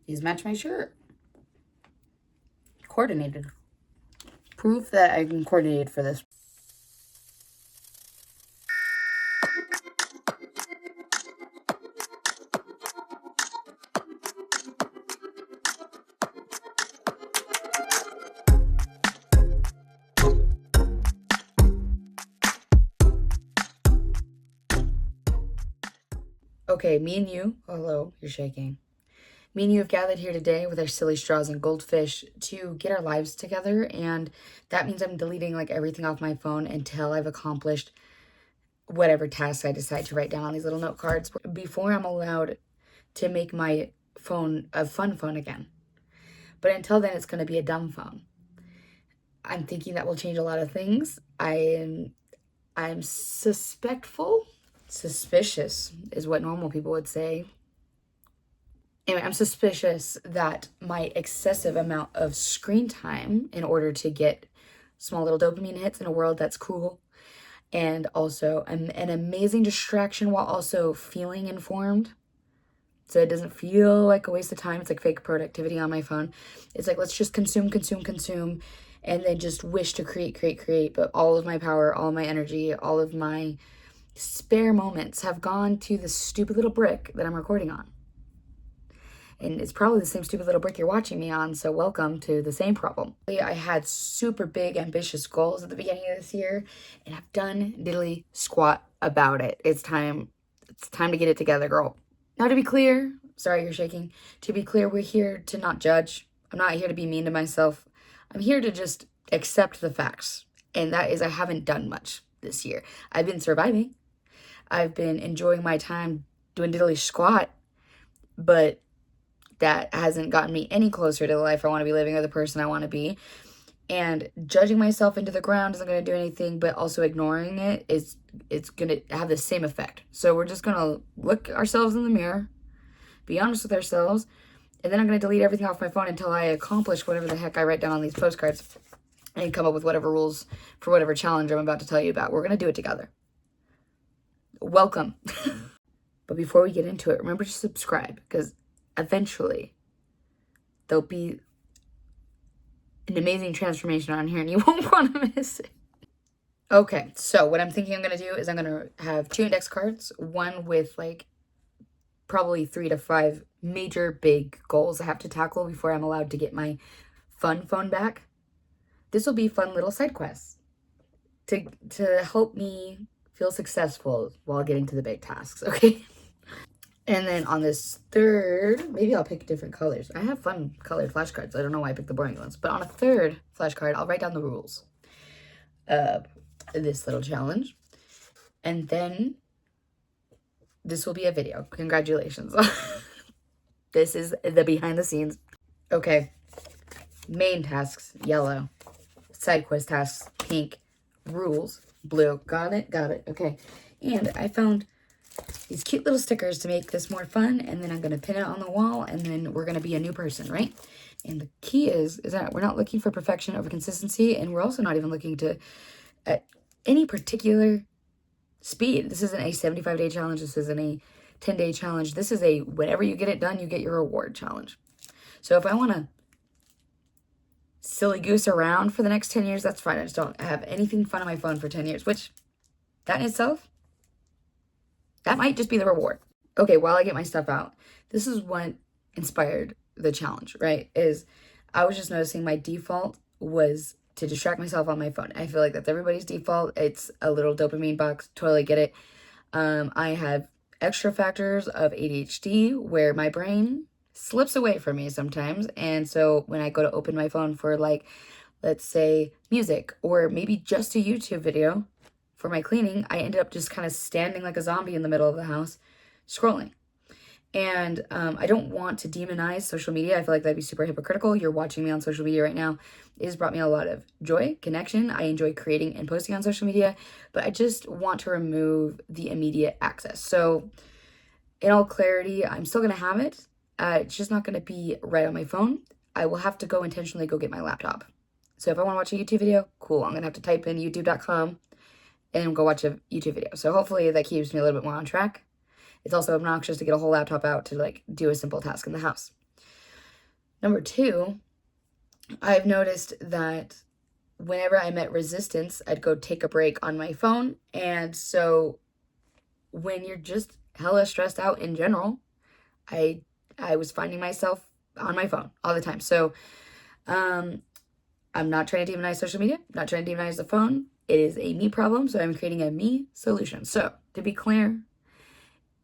These match my shirt. Coordinated. Proof that I can coordinate for this. Okay, me and you, hello, you're shaking. Me and you have gathered here today with our silly straws and goldfish to get our lives together, and that means I'm deleting like everything off my phone until I've accomplished whatever tasks I decide to write down on these little note cards before I'm allowed to make my phone a fun phone again. But until then, it's going to be a dumb phone. I'm thinking that will change a lot of things. I'm suspicious is what normal people would say. Anyway, I'm suspicious that my excessive amount of screen time in order to get small little dopamine hits in a world that's cool and also an amazing distraction while also feeling informed. So it doesn't feel like a waste of time. It's like fake productivity on my phone. It's like, let's just consume, and then just wish to create. But all of my power, all my energy, all of my spare moments have gone to the stupid little brick that I'm recording on. And it's probably the same stupid little brick you're watching me on, so welcome to the same problem. I had super big, ambitious goals at the beginning of this year, and I've done diddly squat about it. It's time to get it together, girl. Now, to be clear, sorry you're shaking. To be clear, we're here to not judge. I'm not here to be mean to myself. I'm here to just accept the facts, and that is I haven't done much this year. I've been surviving. I've been enjoying my time doing diddly squat, but that hasn't gotten me any closer to the life I want to be living or the person I want to be. And judging myself into the ground isn't going to do anything, but also ignoring it it's going to have the same effect. So we're just going to look ourselves in the mirror, be honest with ourselves, and then I'm going to delete everything off my phone until I accomplish whatever the heck I write down on these postcards and come up with whatever rules for whatever challenge I'm about to tell you about. We're going to do it together. Welcome. But before we get into it, remember to subscribe, because eventually there'll be an amazing transformation on here and you won't want to miss it. Okay, so what I'm thinking I'm going to do is I'm going to have 2 index cards, one with like probably 3 to 5 major big goals I have to tackle before I'm allowed to get my fun phone back. This will be fun little side quests to help me feel successful while getting to the big tasks, okay? And then on this third, maybe I'll pick different colors. I have fun colored flashcards. I don't know why I picked the boring ones. But on a third flashcard, I'll write down the rules of this little challenge. And then this will be a video. Congratulations. This is the behind the scenes. Okay. Main tasks, yellow. Side quest tasks, pink. Rules, blue. Got it? Got it. Okay. And I found these cute little stickers to make this more fun, and then I'm going to pin it on the wall, and then we're going to be a new person, right? And the key is that we're not looking for perfection over consistency, and we're also not even looking to at any particular speed. This isn't a 75-day challenge. This isn't a 10-day challenge. This is a whenever you get it done, you get your reward challenge. So if I want to silly goose around for the next 10 years, that's fine. I just don't have anything fun on my phone for 10 years, which that in itself, that might just be the reward. Okay, while I get my stuff out, this is what inspired the challenge, right? Is I was just noticing my default was to distract myself on my phone. I feel like that's everybody's default. It's a little dopamine box. Totally get it. I have extra factors of ADHD where my brain slips away from me sometimes. And so when I go to open my phone for like, let's say music or maybe just a YouTube video, for my cleaning, I ended up just kind of standing like a zombie in the middle of the house, scrolling. And I don't want to demonize social media. I feel like that'd be super hypocritical. You're watching me on social media right now. It has brought me a lot of joy, connection. I enjoy creating and posting on social media, but I just want to remove the immediate access. So in all clarity, I'm still going to have it. It's just not going to be right on my phone. I will have to go intentionally go get my laptop. So if I want to watch a YouTube video, cool. I'm going to have to type in youtube.com and go watch a YouTube video. So hopefully that keeps me a little bit more on track. It's also obnoxious to get a whole laptop out to like do a simple task in the house. Number two, I've noticed that whenever I met resistance, I'd go take a break on my phone. And so when you're just hella stressed out in general, I I was finding myself on my phone all the time. So um I'm not trying to demonize social media, not trying to demonize the phone. It is a me problem, so I'm creating a me solution. So, to be clear,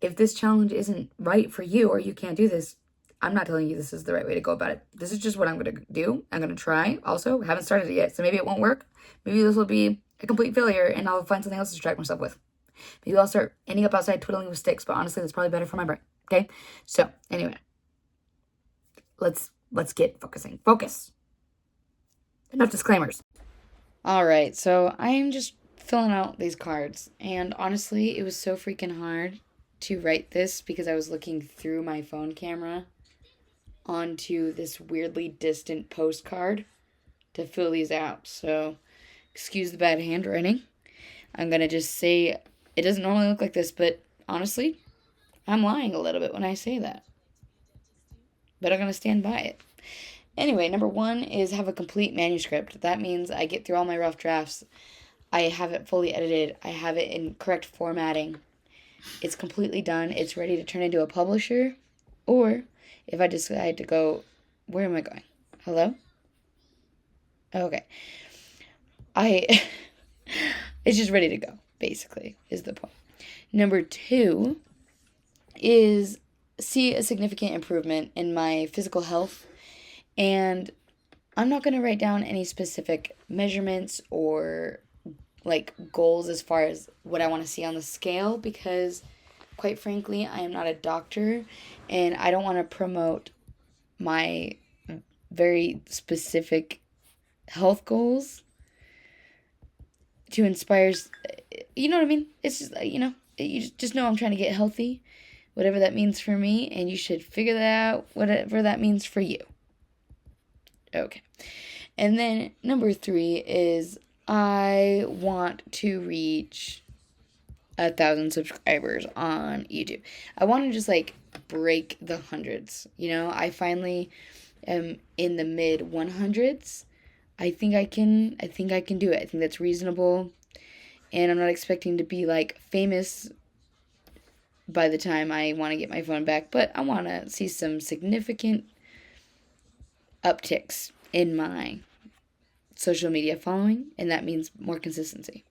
if this challenge isn't right for you or you can't do this, I'm not telling you this is the right way to go about it. This is just what I'm going to do. I'm going to try. Also, haven't started it yet, so maybe it won't work. Maybe this will be a complete failure and I'll find something else to distract myself with. Maybe I'll start ending up outside twiddling with sticks, but honestly, that's probably better for my brain. Okay? So, anyway, let's get focusing. Focus. Enough disclaimers. All right, so I am just filling out these cards, and honestly, it was so freaking hard to write this because I was looking through my phone camera onto this weirdly distant postcard to fill these out. So, excuse the bad handwriting. I'm gonna just say it doesn't normally look like this, but honestly, I'm lying a little bit when I say that. But I'm gonna stand by it. Anyway, number one is have a complete manuscript. That means I get through all my rough drafts. I have it fully edited. I have it in correct formatting. It's completely done. It's ready to turn into a publisher. Or if I decide to go, where am I going? Hello? Okay. It's just ready to go, basically, is the point. Number two is see a significant improvement in my physical health. And I'm not going to write down any specific measurements or like goals as far as what I want to see on the scale because quite frankly, I am not a doctor and I don't want to promote my very specific health goals to inspire, you know what I mean? It's just, you just know I'm trying to get healthy, whatever that means for me, and you should figure that out, whatever that means for you. Okay. And then number three is I want to reach 1,000 subscribers on YouTube. I want to just like break the hundreds. I finally am in the mid 100s. I think I can do it. I think that's reasonable. And I'm not expecting to be like famous by the time I want to get my phone back, but I want to see some significant upticks in my social media following, and that means more consistency.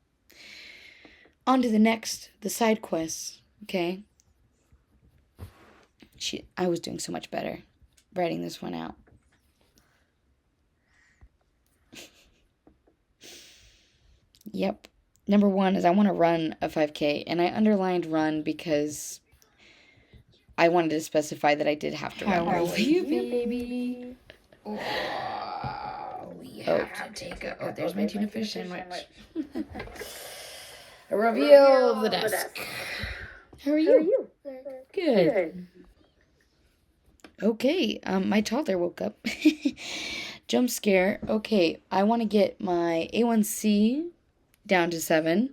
On to the side quests, okay? I was doing so much better writing this one out. Yep. Number one is I want to run a 5K, and I underlined run because I wanted to specify that I did have to run. How are you, baby? Oh, we have to take a... Oh, there's my tuna fish sandwich. A reveal of the desk. How are you? Good. Okay, my toddler woke up. Jump scare. Okay, I want to get my A1C down to 7.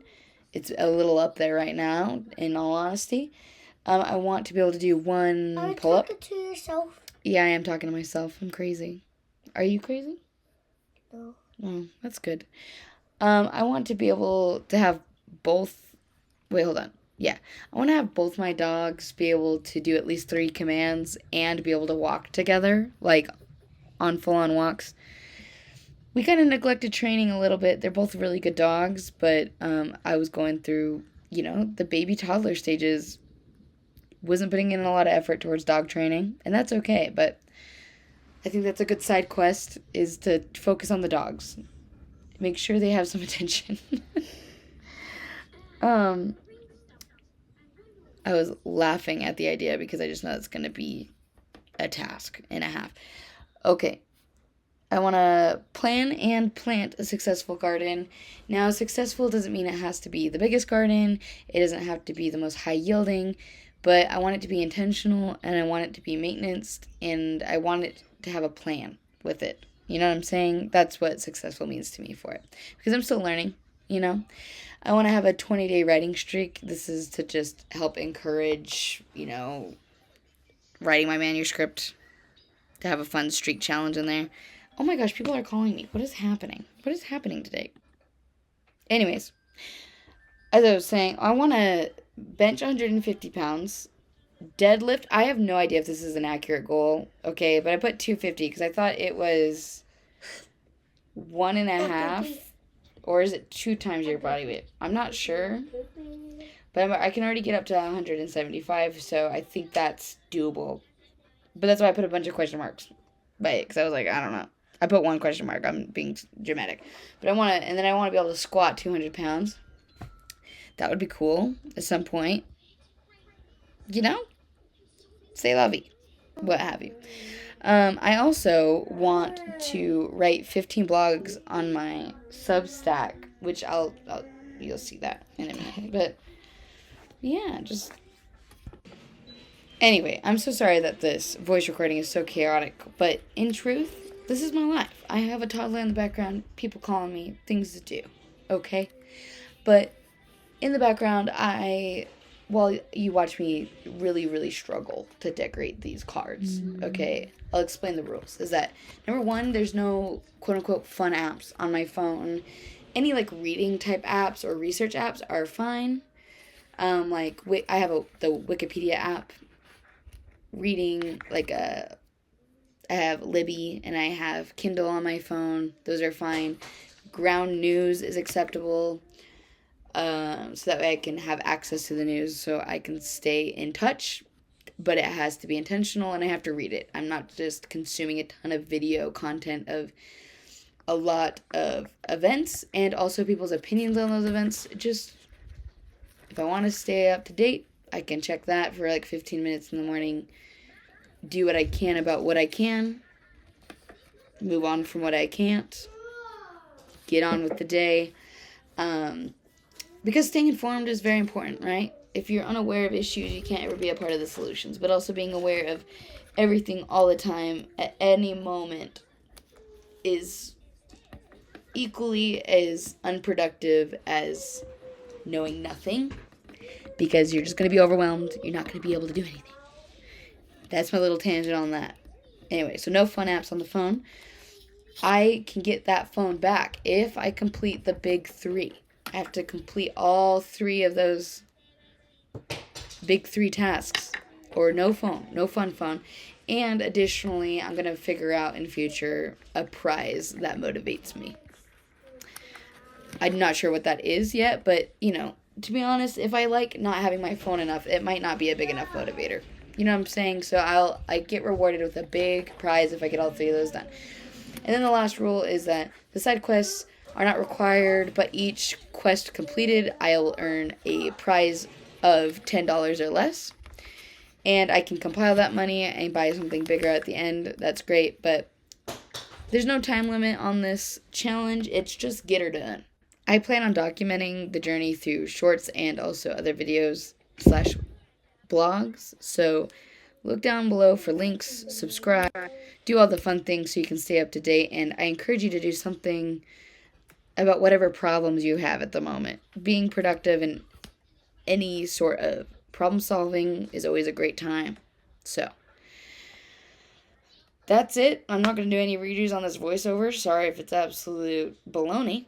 It's a little up there right now, in all honesty. I want to be able to do one pull-up. Are you talking to yourself? Yeah, I am talking to myself. I'm crazy. Are you crazy? No. Oh, that's good. I want to be able to have both... Wait, hold on. Yeah, I want to have both my dogs be able to do at least 3 commands and be able to walk together, like on full-on walks. We kind of neglected training a little bit. They're both really good dogs, but I was going through, the baby toddler stages. Wasn't putting in a lot of effort towards dog training, and that's okay, but I think that's a good side quest, is to focus on the dogs. Make sure they have some attention. I was laughing at the idea because I just know it's going to be a task and a half. Okay. I want to plan and plant a successful garden. Now, successful doesn't mean it has to be the biggest garden. It doesn't have to be the most high yielding. But I want it to be intentional, and I want it to be maintenance, and I want it to have a plan with it. You know what I'm saying? That's what successful means to me for it. Because I'm still learning, I want to have a 20-day writing streak. This is to just help encourage, writing my manuscript to have a fun streak challenge in there. Oh my gosh, people are calling me. What is happening? What is happening today? Anyways, as I was saying, I want to bench 150 pounds. Deadlift, I have no idea if this is an accurate goal, okay, but I put 250 because I thought it was 1.5, or is it 2 times your body weight? I'm not sure, but I can already get up to 175, so I think that's doable. But that's why I put a bunch of question marks by it, because I was like, I don't know. I put 1 question mark. I'm being dramatic. But I want to, and then I want to be able to squat 200 pounds. That would be cool at some point. You know? C'est la vie. What have you. I also want to write 15 blogs on my Substack, which you'll see that in a minute. But, yeah, just... Anyway, I'm so sorry that this voice recording is so chaotic, but in truth, this is my life. I have a toddler in the background, people calling me, things to do, okay? But in the background, while you watch me really, really struggle to decorate these cards, okay? I'll explain the rules. Is that, number 1, there's no quote-unquote fun apps on my phone. Any, like, reading type apps or research apps are fine. I have the Wikipedia app. Reading, I have Libby and I have Kindle on my phone. Those are fine. Ground news is acceptable. So that way I can have access to the news so I can stay in touch, but it has to be intentional and I have to read it. I'm not just consuming a ton of video content of a lot of events and also people's opinions on those events. Just, if I want to stay up to date, I can check that for like 15 minutes in the morning, do what I can about what I can, move on from what I can't, get on with the day, because staying informed is very important, right? If you're unaware of issues, you can't ever be a part of the solutions, but also being aware of everything all the time at any moment is equally as unproductive as knowing nothing, because you're just going to be overwhelmed. You're not going to be able to do anything. That's my little tangent on that. Anyway, so no fun apps on the phone. I can get that phone back if I complete the big 3. I have to complete all 3 of those big 3 tasks. Or no phone, no fun phone. And additionally, I'm going to figure out in future a prize that motivates me. I'm not sure what that is yet, but, to be honest, if I like not having my phone enough, it might not be a big enough motivator. You know what I'm saying? So I get rewarded with a big prize if I get all 3 of those done. And then the last rule is that the side quests are not required, but each quest completed, I will earn a prize of $10 or less. And I can compile that money and buy something bigger at the end. That's great, but there's no time limit on this challenge. It's just get her done. I plan on documenting the journey through shorts and also other videos / blogs. So look down below for links, subscribe, do all the fun things so you can stay up to date. And I encourage you to do something about whatever problems you have at the moment. Being productive in any sort of problem solving is always a great time. So that's it. I'm not going to do any redos on this voiceover. Sorry if it's absolute baloney.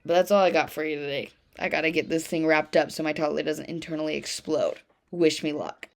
But that's all I got for you today. I gotta get this thing wrapped up so my toddler doesn't internally explode. Wish me luck.